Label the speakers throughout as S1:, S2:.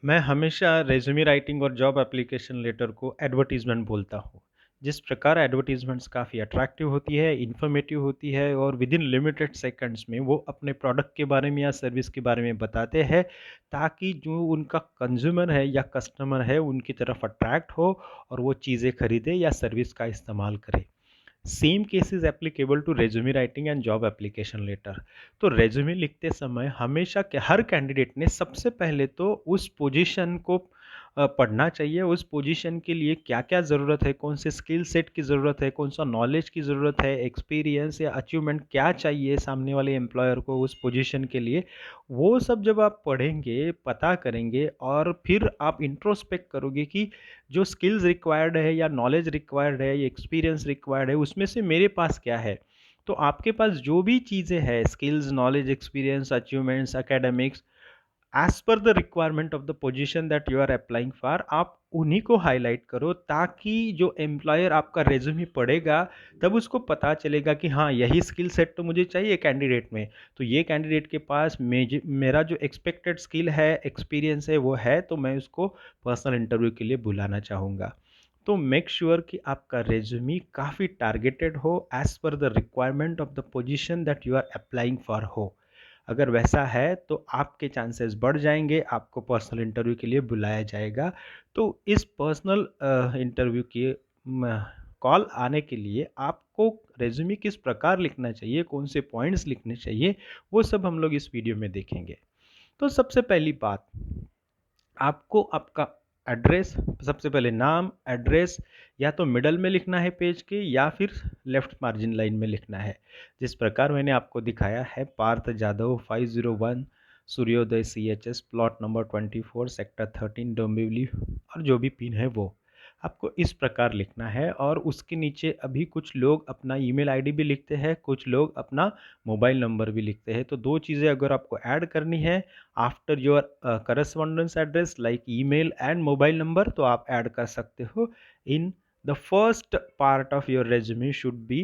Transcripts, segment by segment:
S1: मैं हमेशा resume writing और जॉब एप्लीकेशन लेटर को एडवर्टाइज़मेंट बोलता हूँ। जिस प्रकार एडवर्टाइज़मेंट्स काफ़ी अट्रैक्टिव होती है, इन्फॉर्मेटिव होती है और विदिन लिमिटेड सेकंड्स में वो अपने प्रोडक्ट के बारे में या सर्विस के बारे में बताते हैं, ताकि जो उनका कंज़्यूमर है या कस्टमर है, उनकी तरफ अट्रैक्ट हो और वो चीज़ें खरीदे या सर्विस का इस्तेमाल करे। Same case is applicable to resume writing and job application letter. तो रेज्यूमे लिखते समय हमेशा हर कैंडिडेट ने सबसे पहले तो उस पोजीशन को पढ़ना चाहिए। उस पोजीशन के लिए क्या क्या ज़रूरत है, कौन से स्किल सेट की ज़रूरत है, कौन सा नॉलेज की ज़रूरत है, एक्सपीरियंस या अचीवमेंट क्या चाहिए सामने वाले एम्प्लॉयर को उस पोजीशन के लिए, वो सब जब आप पढ़ेंगे, पता करेंगे और फिर आप इंट्रोस्पेक्ट करोगे कि जो स्किल्स रिक्वायर्ड है या नॉलेज रिक्वायर्ड है या एक्सपीरियंस रिक्वायर्ड है, उसमें से मेरे पास क्या है। तो आपके पास जो भी चीज़ें हैं, skills, knowledge, experience, achievements, academics, as per the requirement of the position that you are applying for, आप उन्हीं को हाईलाइट करो, ताकि जो एम्प्लॉयर आपका रेज्यूमे पढ़ेगा तब उसको पता चलेगा कि हाँ, यही स्किल सेट तो मुझे चाहिए कैंडिडेट में। तो ये कैंडिडेट के पास मेरा जो एक्सपेक्टेड स्किल है, एक्सपीरियंस है, वो है, तो मैं उसको पर्सनल इंटरव्यू के लिए बुलाना चाहूँगा। तो मेक श्योर कि आपका रेज्यूमे काफ़ी टारगेटेड हो, as per the requirement of the position that you are applying for हो। अगर वैसा है तो आपके चांसेस बढ़ जाएंगे, आपको पर्सनल इंटरव्यू के लिए बुलाया जाएगा। तो इस पर्सनल इंटरव्यू की कॉल आने के लिए आपको रेज्यूमे किस प्रकार लिखना चाहिए, कौन से पॉइंट्स लिखने चाहिए, वो सब हम लोग इस वीडियो में देखेंगे। तो सबसे पहली बात, आपको आपका एड्रेस, सबसे पहले नाम, एड्रेस या तो मिडल में लिखना है पेज के या फिर लेफ्ट मार्जिन लाइन में लिखना है। जिस प्रकार मैंने आपको दिखाया है, पार्थ जादव 501 सूर्योदय CHS plot number 24 sector 13 Dombivli, और जो भी पिन है वो आपको इस प्रकार लिखना है। और उसके नीचे अभी कुछ लोग अपना ईमेल आईडी भी लिखते हैं, कुछ लोग अपना मोबाइल नंबर भी लिखते हैं। तो दो चीज़ें अगर आपको ऐड करनी है after your correspondence address like email and mobile number, तो आप ऐड कर सकते हो। In the first part of your resume should be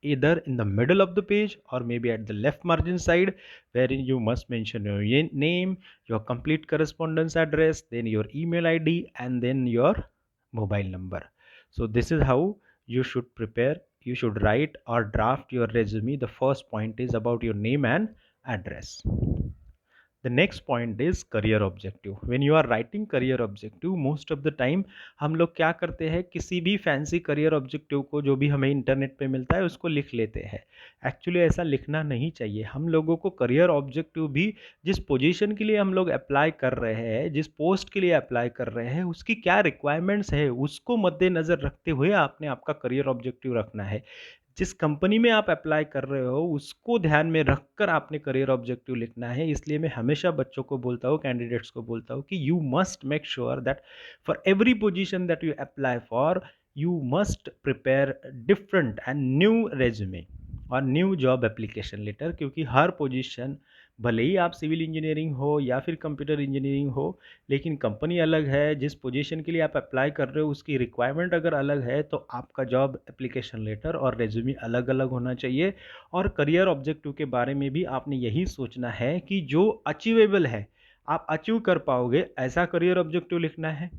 S1: either in the middle of the page or maybe at the left margin side, wherein you must mention your name, your complete correspondence address, then your email ID, and then your mobile number. So this is how you should prepare, you should write or draft your resume. The first point is about your name and address. The next point is career objective. When you are writing career objective, most of the time हम लोग क्या करते हैं, किसी भी fancy career objective को जो भी हमें इंटरनेट पे मिलता है उसको लिख लेते हैं। एक्चुअली ऐसा लिखना नहीं चाहिए। हम लोगों को करियर ऑब्जेक्टिव भी जिस पोजीशन के लिए हम लोग अप्लाई कर रहे हैं, जिस पोस्ट के लिए अप्लाई कर रहे हैं, उसकी क्या रिक्वायरमेंट्स है उसको मद्देनज़र रखते हुए आपने आपका करियर ऑब्जेक्टिव रखना है। जिस कंपनी में आप अप्लाई कर रहे हो उसको ध्यान में रखकर आपने करियर ऑब्जेक्टिव लिखना है। इसलिए मैं हमेशा बच्चों को बोलता हूँ, कैंडिडेट्स को बोलता हूँ कि you must make sure that for every position that you apply for, you must prepare different and new resume और न्यू जॉब एप्लीकेशन लेटर। क्योंकि हर पोजीशन, भले ही आप सिविल इंजीनियरिंग हो या फिर कंप्यूटर इंजीनियरिंग हो, लेकिन कंपनी अलग है। जिस पोजीशन के लिए आप अप्लाई कर रहे हो उसकी रिक्वायरमेंट अगर अलग है, तो आपका जॉब एप्लीकेशन लेटर और रेज्यूमे अलग अलग होना चाहिए। और करियर ऑब्जेक्टिव के बारे में भी आपने यही सोचना है कि जो अचीवेबल है, आप अचीव कर पाओगे, ऐसा करियर ऑब्जेक्टिव लिखना है।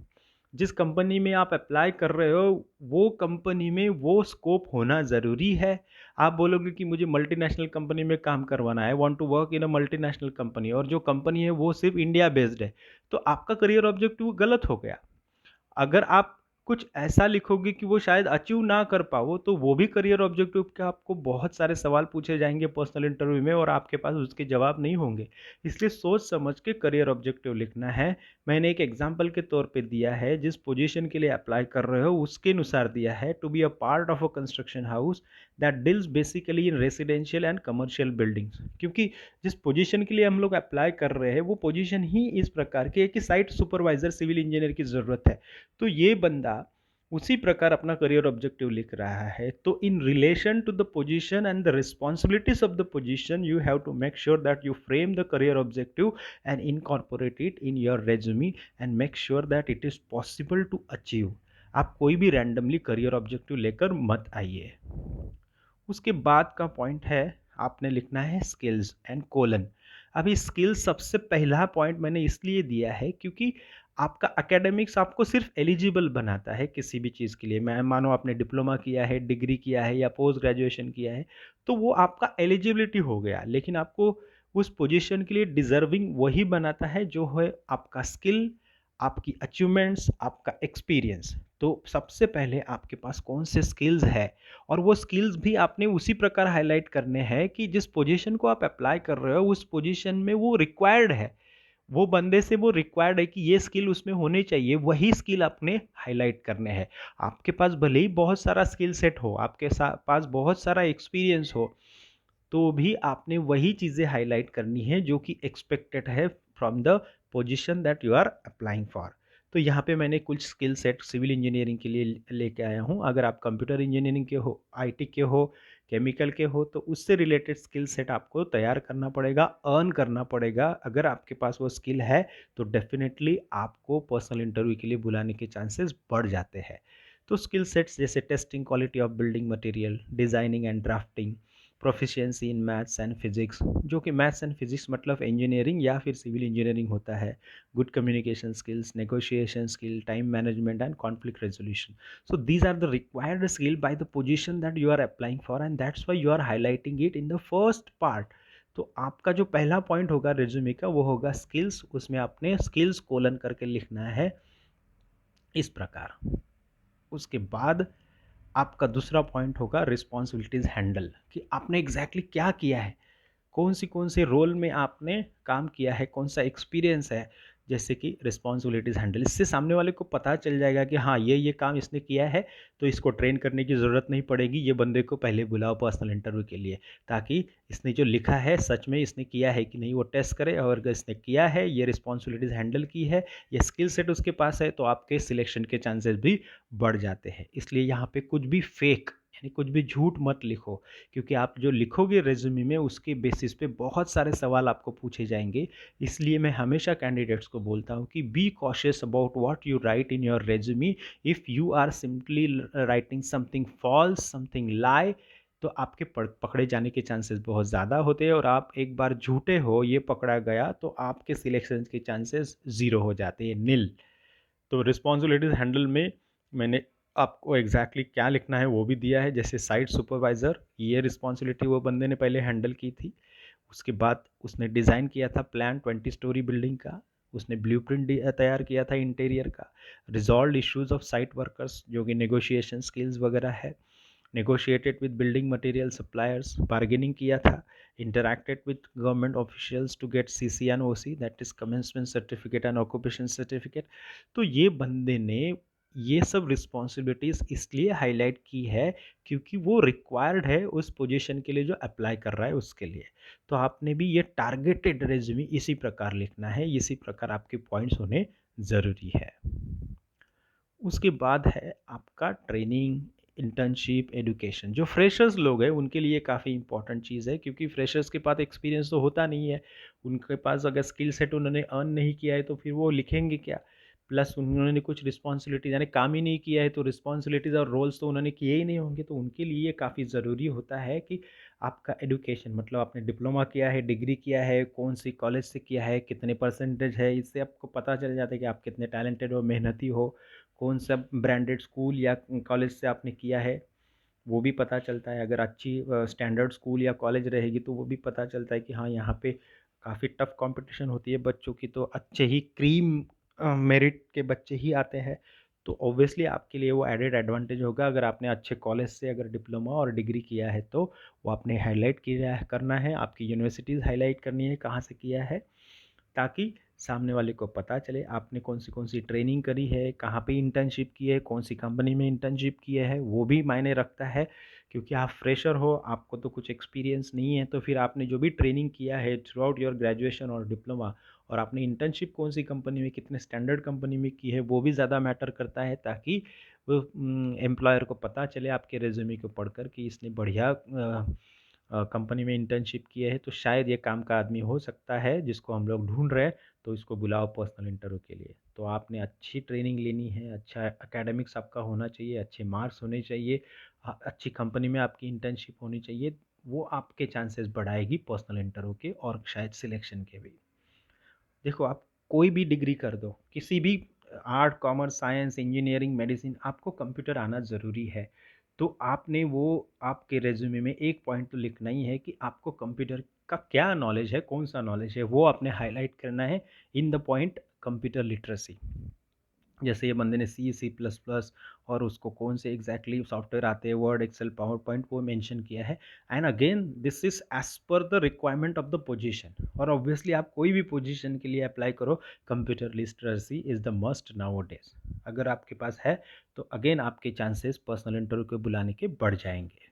S1: जिस कंपनी में आप अप्लाई कर रहे हो वो कंपनी में वो स्कोप होना ज़रूरी है। आप बोलोगे कि मुझे मल्टीनेशनल कंपनी में काम करवाना है, want to work in a multinational company, और जो कंपनी है वो सिर्फ इंडिया बेस्ड है, तो आपका करियर ऑब्जेक्टिव गलत हो गया। अगर आप कुछ ऐसा लिखोगे कि वो शायद अचीव ना कर पाओ, तो वो भी करियर ऑब्जेक्टिव के आपको बहुत सारे सवाल पूछे जाएंगे पर्सनल इंटरव्यू में और आपके पास उसके जवाब नहीं होंगे। इसलिए सोच समझ के करियर ऑब्जेक्टिव लिखना है। मैंने एक एग्जांपल के तौर पे दिया है, जिस पोजीशन के लिए अप्लाई कर रहे हो उसके अनुसार दिया है, to be a part of a construction house that deals basically in residential and commercial buildings. क्योंकि जिस पोजीशन के लिए हम लोग अप्लाई कर रहे हैं वो पोजीशन ही इस प्रकार की है कि साइट सुपरवाइजर सिविल इंजीनियर की ज़रूरत है। तो ये बंदा उसी प्रकार अपना करियर ऑब्जेक्टिव लिख रहा है। तो in relation to the position and the responsibilities of the position, you have to make sure that you frame the career objective and incorporate it in your resume and make sure that it is possible to achieve. आप कोई भी randomly career objective लेकर मत आइए। उसके बाद का point है, आपने लिखना है स्किल्स एंड कोलन। अभी स्किल्स सबसे पहला पॉइंट मैंने इसलिए दिया है क्योंकि आपका एकेडमिक्स आपको सिर्फ एलिजिबल बनाता है किसी भी चीज़ के लिए। मैं मानो आपने डिप्लोमा किया है, डिग्री किया है या पोस्ट ग्रेजुएशन किया है, तो वो आपका एलिजिबिलिटी हो गया। लेकिन आपको उस पोजीशन के लिए डिज़र्विंग वही बनाता है जो है आपका स्किल, आपकी अचीवमेंट्स, आपका एक्सपीरियंस। तो सबसे पहले आपके पास कौन से स्किल्स है, और वो स्किल्स भी आपने उसी प्रकार हाईलाइट करने हैं कि जिस पोजीशन को आप अप्लाई कर रहे हो उस पोजीशन में वो रिक्वायर्ड है, वो बंदे से वो रिक्वायर्ड है कि ये स्किल उसमें होने चाहिए, वही स्किल आपने हाईलाइट करने हैं। आपके पास भले ही बहुत सारा स्किल सेट हो, आपके पास बहुत सारा एक्सपीरियंस हो, तो भी आपने वही चीज़ें हाईलाइट करनी है जो कि एक्सपेक्टेड है from the position that you are applying for. तो यहाँ पे मैंने कुछ स्किल सेट सिविल इंजीनियरिंग के लिए लेके आया हूँ। अगर आप कंप्यूटर इंजीनियरिंग के हो, आईटी के हो, केमिकल के हो, तो उससे रिलेटेड स्किल सेट आपको तैयार करना पड़ेगा, अर्न करना पड़ेगा। अगर आपके पास वो स्किल है तो डेफिनेटली आपको पर्सनल इंटरव्यू के लिए बुलाने के चांसेस बढ़ जाते हैं। तो स्किल सेट्स जैसे testing quality of building material, designing and drafting, proficiency in maths and physics, जो कि मैथ्स एंड फिजिक्स मतलब इंजीनियरिंग या फिर सिविल इंजीनियरिंग होता है, good communication skills, negotiation skill, time management and conflict resolution. So these are the required skill by the position that you are applying for, and that's why you are highlighting it in the first part. तो आपका जो पहला point होगा resume का वो होगा skills, उसमें आपने स्किल्स कोलन करके लिखना है इस प्रकार। उसके बाद आपका दूसरा पॉइंट होगा रिस्पॉन्सिबिलिटीज हैंडल, कि आपने एग्जैक्टली क्या किया है, कौन से रोल में आपने काम किया है, कौन सा एक्सपीरियंस है। जैसे कि रिस्पॉन्सिबिलिटीज़ हैंडल, इससे सामने वाले को पता चल जाएगा कि हाँ ये काम इसने किया है, तो इसको ट्रेन करने की ज़रूरत नहीं पड़ेगी, ये बंदे को पहले बुलाओ पर्सनल इंटरव्यू के लिए, ताकि इसने जो लिखा है सच में इसने किया है कि नहीं वो टेस्ट करे, और अगर इसने किया है, ये रिस्पॉन्सिबिलिटीज़ हैंडल की है, ये स्किल सेट उसके पास है, तो आपके सिलेक्शन के चांसेस भी बढ़ जाते हैं। इसलिए यहाँ पे कुछ भी फेक यानी कुछ भी झूठ मत लिखो, क्योंकि आप जो लिखोगे रेज्यूमे में उसके बेसिस पे बहुत सारे सवाल आपको पूछे जाएंगे। इसलिए मैं हमेशा कैंडिडेट्स को बोलता हूँ कि be cautious about what you write in your resume. If you are simply writing something false, something lie, तो आपके पकड़े जाने के चांसेस बहुत ज़्यादा होते हैं, और आप एक बार झूठे हो ये पकड़ा गया तो आपके सिलेक्शन के चांसेस ज़ीरो हो जाते हैं, नील। तो रिस्पॉन्सिबिलिटीज हैंडल में मैंने आपको एग्जैक्टली क्या लिखना है वो भी दिया है। जैसे साइट सुपरवाइज़र, ये रिस्पॉन्सिबिलिटी वो बंदे ने पहले हैंडल की थी। उसके बाद उसने डिज़ाइन किया था प्लान 20 स्टोरी बिल्डिंग का, उसने ब्लूप्रिंट तैयार किया था इंटीरियर का, resolve issues of site workers जो कि नेगोशिएशन स्किल्स वगैरह है, negotiated with building material suppliers, bargaining किया था, interacted with government officials to get CC and OC, that is commencement certificate and occupation certificate। तो ये बंदे ने ये सब रिस्पॉन्सिबिलिटीज़ इसलिए हाईलाइट की है क्योंकि वो रिक्वायर्ड है उस पोजीशन के लिए जो अप्लाई कर रहा है उसके लिए। तो आपने भी ये टारगेटेड रेज्यूमे इसी प्रकार लिखना है, इसी प्रकार आपके पॉइंट्स होने ज़रूरी है। उसके बाद है आपका ट्रेनिंग, इंटर्नशिप, एजुकेशन। जो फ्रेशर्स लोग हैं उनके लिए काफ़ी इंपॉर्टेंट चीज़ है, क्योंकि फ्रेशर्स के पास एक्सपीरियंस तो होता नहीं है, उनके पास अगर स्किल सेट उन्होंने अर्न नहीं किया है तो फिर वो लिखेंगे क्या। प्लस उन्होंने कुछ रिस्पॉन्सिबिलिटीज़ यानी काम ही नहीं किया है, तो रिस्पॉन्सिबिलिटीज़ और रोल्स तो उन्होंने किए ही नहीं होंगे, तो उनके लिए काफ़ी ज़रूरी होता है कि आपका एजुकेशन, मतलब आपने डिप्लोमा किया है, डिग्री किया है, कौन सी कॉलेज से किया है, कितने परसेंटेज है, इससे आपको पता चल जाता है कि आप कितने टैलेंटेड हो, मेहनती हो। कौन सा ब्रांडेड स्कूल या कॉलेज से आपने किया है वो भी पता चलता है। अगर अच्छी स्टैंडर्ड स्कूल या कॉलेज रहेगी तो वो भी पता चलता है कि हाँ यहाँ पे काफ़ी टफ कंपटीशन होती है बच्चों की, तो अच्छे ही क्रीम मेरिट के बच्चे ही आते हैं। तो ऑब्वियसली आपके लिए वो एडेड एडवांटेज होगा अगर आपने अच्छे कॉलेज से अगर डिप्लोमा और डिग्री किया है, तो वो आपने हाईलाइट किया करना है, आपकी यूनिवर्सिटीज़ हाईलाइट करनी है कहाँ से किया है, ताकि सामने वाले को पता चले आपने कौन सी ट्रेनिंग करी है, कहाँ पे इंटर्नशिप की है, कौन सी कंपनी में इंटर्नशिप किया है, वो भी मायने रखता है। क्योंकि आप फ्रेशर हो, आपको तो कुछ एक्सपीरियंस नहीं है, तो फिर आपने जो भी ट्रेनिंग किया है थ्रू आउट योर ग्रेजुएशन और डिप्लोमा, और आपने इंटर्नशिप कौन सी कंपनी में, कितने स्टैंडर्ड कंपनी में की है, वो भी ज़्यादा मैटर करता है, ताकि वो एम्प्लॉयर को पता चले आपके रेज्यूमे को पढ़कर कि इसने बढ़िया कंपनी में इंटर्नशिप किए है, तो शायद ये काम का आदमी हो सकता है जिसको हम लोग ढूंढ रहे हैं, तो इसको बुलाओ पर्सनल इंटरव्यू के लिए। तो आपने अच्छी ट्रेनिंग लेनी है, अच्छा एकेडमिक्स आपका होना चाहिए, अच्छे मार्क्स होने चाहिए, अच्छी कंपनी में आपकी इंटर्नशिप होनी चाहिए, वो आपके चांसेस बढ़ाएगी पर्सनल इंटरव्यू के और शायद सिलेक्शन के भी। देखो, आप कोई भी डिग्री कर दो, किसी भी art, commerce, science, engineering, medicine, आपको कंप्यूटर आना ज़रूरी है। तो आपने वो आपके रिज्यूमे में एक पॉइंट तो लिखना ही है कि आपको कंप्यूटर का क्या नॉलेज है, कौन-सा नॉलेज है, वो आपने हाइलाइट करना है in the point computer literacy. जैसे ये बंदे ने सी, सी प्लस प्लस और उसको कौन से एग्जैक्टली सॉफ्टवेयर आते हैं, वर्ड, एक्सेल, पावर पॉइंट, वो मेंशन किया है। And again this is as per the requirement of the position. और ऑब्वियसली आप कोई भी पोजीशन के लिए अप्लाई करो, computer literacy is the must nowadays. अगर आपके पास है तो अगेन आपके चांसेस पर्सनल इंटरव्यू के बुलाने के बढ़ जाएंगे।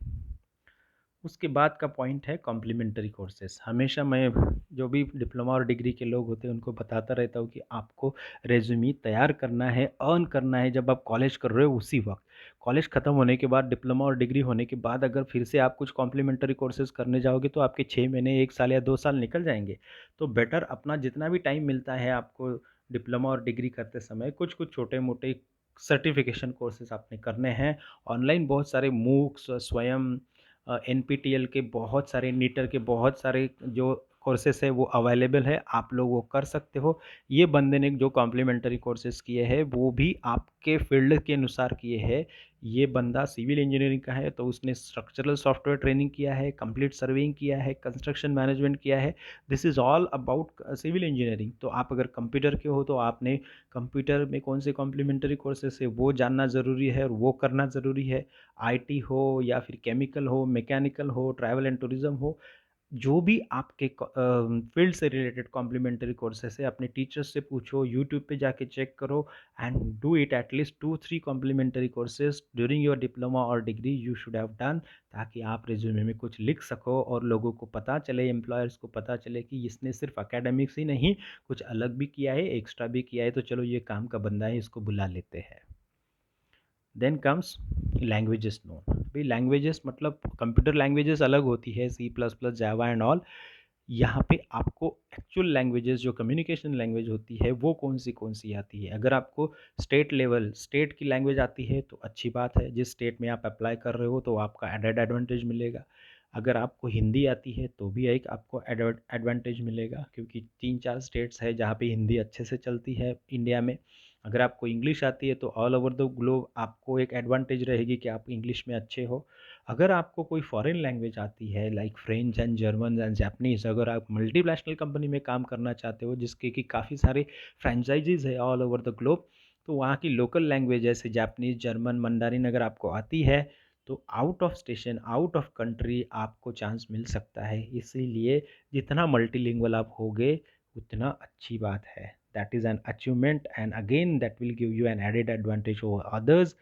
S1: उसके बाद का पॉइंट है कॉम्प्लीमेंट्री कोर्सेज। हमेशा मैं जो भी डिप्लोमा और डिग्री के लोग होते हैं उनको बताता रहता हूँ कि आपको रेज्यूमे तैयार करना है, अर्न करना है जब आप कॉलेज कर रहे हो उसी वक्त। कॉलेज ख़त्म होने के बाद, डिप्लोमा और डिग्री होने के बाद अगर फिर से आप कुछ कॉम्प्लीमेंट्री कोर्सेज करने जाओगे तो आपके 6 महीने, 1 साल या 2 साल निकल जाएंगे। तो बेटर अपना जितना भी टाइम मिलता है आपको डिप्लोमा और डिग्री करते समय कुछ कुछ छोटे मोटे सर्टिफिकेशन कोर्सेज आपने करने हैं। ऑनलाइन बहुत सारे मूक्स, स्वयं, एनपीटीईएल के बहुत सारे, नीटर के बहुत सारे जो कोर्सेस है वो अवेलेबल है, आप लोग वो कर सकते हो। ये बंदे ने जो कॉम्प्लीमेंट्री कोर्सेज किए हैं वो भी आपके फील्ड के अनुसार किए हैं। ये बंदा सिविल इंजीनियरिंग का है तो उसने स्ट्रक्चरल सॉफ्टवेयर ट्रेनिंग किया है, कंप्लीट सर्वेइंग किया है, कंस्ट्रक्शन मैनेजमेंट किया है। This is all about civil engineering. तो आप अगर कंप्यूटर के हो तो आपने कंप्यूटर में कौन से कॉम्प्लीमेंट्री कोर्सेस है वो जानना ज़रूरी है और वो करना ज़रूरी है। आईटी हो या फिर केमिकल हो, मैकेनिकल हो, ट्रैवल एंड टूरिज्म हो, जो भी आपके फील्ड से रिलेटेड कॉम्प्लीमेंट्री कोर्सेस है, अपने टीचर्स से पूछो, यूट्यूब पे जाके चेक करो and do it at least 2-3 complimentary courses during your diploma और degree you should have done, ताकि आप रिज्यूमे में कुछ लिख सको और लोगों को पता चले, एम्प्लॉयर्स को पता चले कि इसने सिर्फ एकेडमिक्स ही नहीं कुछ अलग भी किया है, एक्स्ट्रा भी किया है, तो चलो ये काम का बंदा है, इसको बुला लेते हैं। Then comes languages known. भाई लैंग्वेजेस मतलब कंप्यूटर लैंग्वेजेस अलग होती है, C plus plus, Java and all. यहाँ पे आपको एक्चुअल लैंग्वेजेस जो कम्युनिकेशन लैंग्वेज होती है वो कौन सी आती है। अगर आपको स्टेट लेवल, स्टेट की लैंग्वेज आती है तो अच्छी बात है, जिस स्टेट में आप अप्लाई कर रहे हो तो आपका एडेड एडवांटेज मिलेगा। अगर आपको हिंदी आती है तो भी एक आपको एडवांटेज मिलेगा, क्योंकि 3-4 स्टेट्स है जहाँ पे हिंदी अच्छे से चलती है इंडिया में। अगर आपको इंग्लिश आती है तो ऑल ओवर द ग्लोब आपको एक एडवांटेज रहेगी कि आप इंग्लिश में अच्छे हो। अगर आपको कोई फॉरेन लैंग्वेज आती है like French and German and Japanese, अगर आप मल्टीनेशनल कंपनी में काम करना चाहते हो जिसके कि काफ़ी सारे फ्रेंचाइजीज़ है ऑल ओवर द ग्लोब, तो वहाँ की लोकल लैंग्वेज जैसे जापानीज़, जर्मन, मंडारिन अगर आपको आती है तो out of station, out of country आपको चांस मिल सकता है। इसीलिए जितना मल्टीलिंगुअल आप होगे उतना अच्छी बात है। That is an achievement and again that will give you an added advantage over others,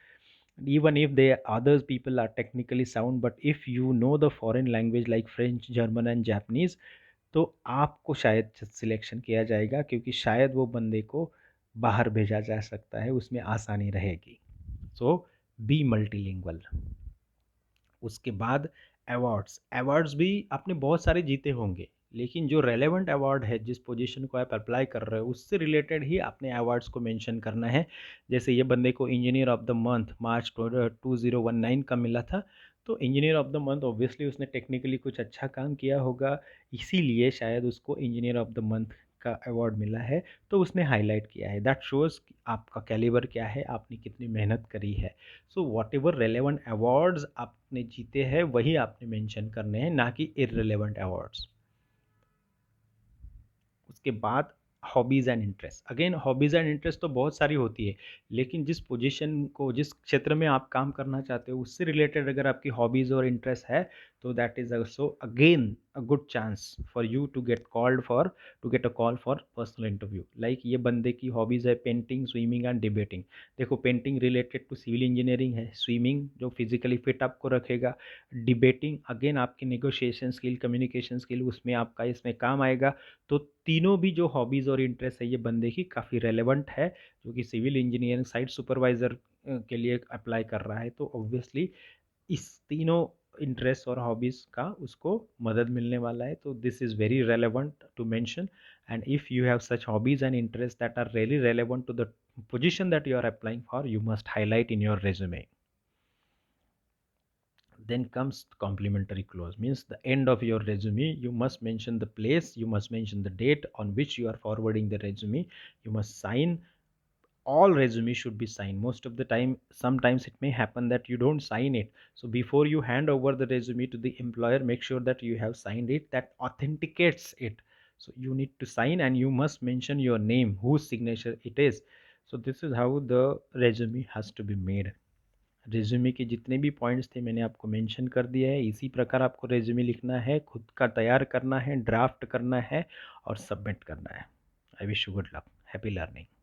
S1: even if they others people are technically sound, but if you know the foreign language like French, German and Japanese, तो आपको शायद selection किया जाएगा, क्योंकि शायद वो बंदे को बाहर भेजा जा सकता है, उसमें आसानी रहेगी। सो बी मल्टीलिंगुअल। उसके बाद अवार्ड्स। अवार्ड्स भी आपने बहुत सारे जीते होंगे, लेकिन जो रेलेवेंट अवार्ड है, जिस पोजीशन को आप अप्लाई कर रहे हो उससे रिलेटेड ही आपने अवार्ड्स को मेंशन करना है। जैसे ये बंदे को इंजीनियर ऑफ द मंथ मार्च 2019 का मिला था, तो engineer of the month obviously उसने टेक्निकली कुछ अच्छा काम किया होगा, इसीलिए शायद उसको इंजीनियर ऑफ द मंथ का अवार्ड मिला है। तो उसने हाईलाइट किया है, दैट शोज़ आपका कैलिबर क्या है, आपने कितनी मेहनत करी है। So what ever relevant awards आपने जीते हैं वही आपने मेंशन करने हैं, ना कि इररिलेवेंट अवार्ड्स। उसके बाद hobbies and interest. Again hobbies and interest तो बहुत सारी होती है, लेकिन जिस पोजीशन को, जिस क्षेत्र में आप काम करना चाहते हो उससे रिलेटेड अगर आपकी हॉबीज़ और इंटरेस्ट है तो that is also again a good chance for you to get called for, to get a call for personal interview. Like ये बंदे की हॉबीज़ है पेंटिंग, स्विमिंग एंड डिबेटिंग। देखो painting related to civil engineering है, swimming जो physically fit आपको रखेगा, debating again आपकी नेगोशिएशन स्किल, कम्युनिकेशन स्किल उसमें आपका इसमें काम आएगा। तो तीनों भी जो हॉबीज़ और इंटरेस्ट है ये बंदे की काफ़ी रेलेवेंट है, जो कि सिविल इंजीनियरिंग साइट सुपरवाइज़र के लिए अप्लाई कर रहा है। तो ऑब्वियसली इस तीनों इंटरेस्ट और हॉबीज़ का उसको मदद मिलने वाला है। तो this is very relevant to mention, and if you have such hobbies and interest that are really relevant to the position that you are applying for, you must highlight in your resume. Then comes complimentary clause, means the end of your resume you must mention the place, you must mention the date on which you are forwarding the resume, you must sign. All resume should be signed. Most of the time, sometimes it may happen that you don't sign it, so before you hand over the resume to the employer, make sure that you have signed it, that authenticates it. So you need to sign and you must mention your name, whose signature it is. So this is how the resume has to be made. Resume के जितने भी points थे मैंने आपको mention कर दिया है। इसी प्रकार आपको रेज्यूमे लिखना है, खुद का तैयार करना है, ड्राफ्ट करना है और सबमिट करना है। I wish you good luck, happy learning.